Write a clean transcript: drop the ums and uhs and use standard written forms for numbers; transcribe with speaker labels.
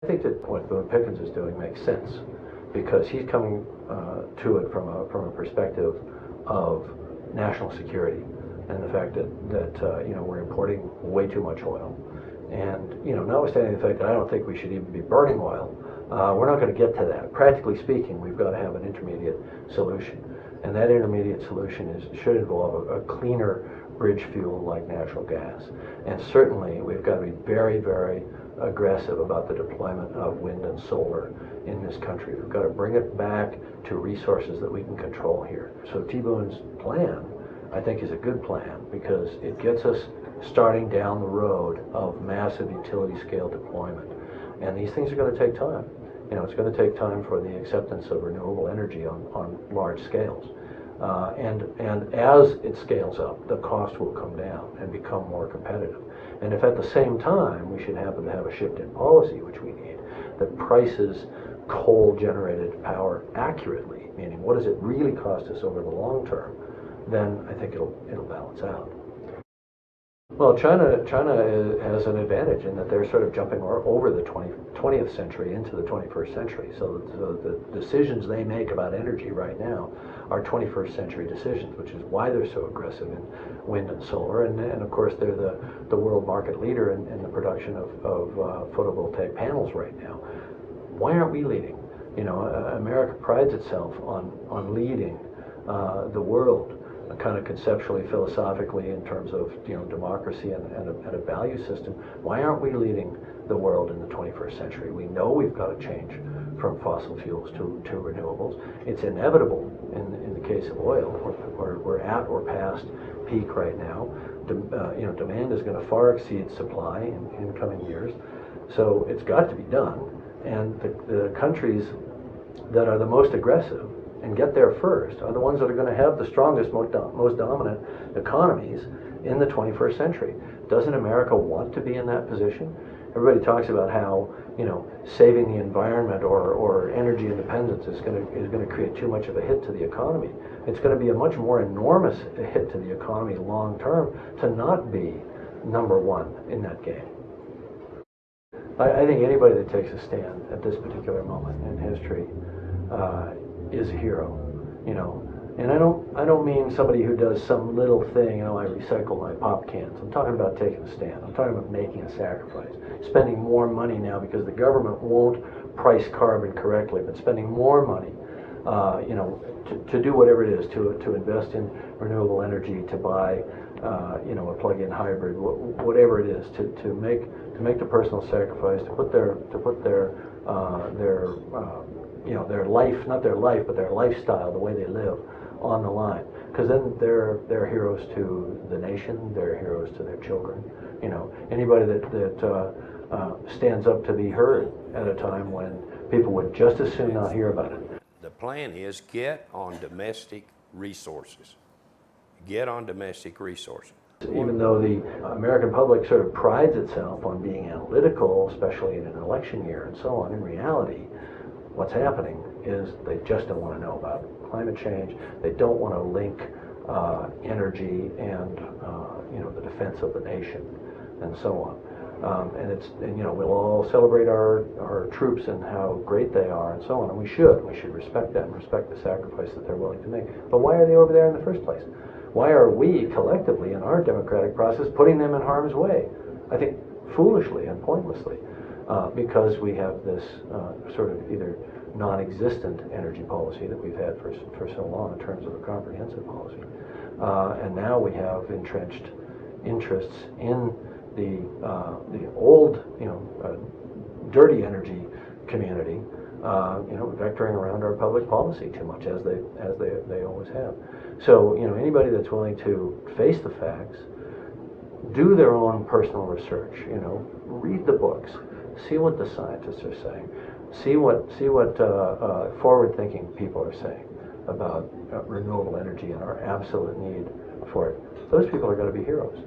Speaker 1: I think that what Boone Pickens is doing makes sense because he's coming to it from a perspective of national security and the fact that we're importing way too much oil, and notwithstanding the fact that I don't think we should even be burning oil, we're not going to get to that. Practically speaking, we've got to have an intermediate solution, and that intermediate solution should involve a cleaner bridge fuel like natural gas, and certainly we've got to be very, very aggressive about the deployment of wind and solar in this country. We've got to bring it back to resources that we can control here. So T. Boone's plan, I think, is a good plan because it gets us starting down the road of massive utility scale deployment. And these things are going to take time. It's going to take time for the acceptance of renewable energy on large scales. And as it scales up, the cost will come down and become more competitive. And if at the same time we should happen to have a shift in policy, which we need, that prices coal-generated power accurately, meaning what does it really cost us over the long term, then I think it'll balance out. Well, China has an advantage in that they're sort of jumping over the 20th century into the 21st century. So the decisions they make about energy right now are 21st century decisions, which is why they're so aggressive in wind and solar. And of course, they're the world market leader in the production of photovoltaic panels right now. Why aren't we leading? America prides itself on leading the world, kind of conceptually, philosophically, in terms of democracy and a value system. Why aren't we leading the world in the 21st century? We know we've got to change from fossil fuels to renewables. It's inevitable in the case of oil. We're at or past peak right now. Demand is going to far exceed supply in coming years, so it's got to be done. And the countries that are the most aggressive and get there first are the ones that are going to have the strongest, most dominant economies in the 21st century. Doesn't America want to be in that position? Everybody talks about how saving the environment or energy independence is going to create too much of a hit to the economy. It's going to be a much more enormous hit to the economy long term to not be number one in that game. I think anybody that takes a stand at this particular moment in history is a hero, and I don't mean somebody who does some little thing, I recycle my pop cans. I'm talking about taking a stand. I'm talking about making a sacrifice, spending more money now because the government won't price carbon correctly, but spending more money, to do whatever it is, to invest in renewable energy, to buy, a plug-in hybrid, whatever it is, to make the personal sacrifice, to put their life, not their life, but their lifestyle, the way they live, on the line. Because then they're heroes to the nation, they're heroes to their children. Anybody that stands up to be heard at a time when people would just as soon not hear about it.
Speaker 2: The plan is get on domestic resources. Get on domestic resources.
Speaker 1: Even though the American public sort of prides itself on being analytical, especially in an election year and so on, in reality, what's happening is they just don't want to know about climate change. They don't want to link energy and the defense of the nation and so on. We'll all celebrate our troops and how great they are and so on, and we should respect them, respect the sacrifice that they're willing to make. But why are they over there in the first place? Why are we collectively in our democratic process putting them in harm's way? I think foolishly and pointlessly, because we have this sort of either non-existent energy policy that we've had for so long in terms of a comprehensive policy, and now we have entrenched interests in the old, dirty energy community, vectoring around our public policy too much, as they always have. So, anybody that's willing to face the facts, do their own personal research, read the books, see what the scientists are saying, see what forward-thinking people are saying about renewable energy and our absolute need for it. Those people are going to be heroes.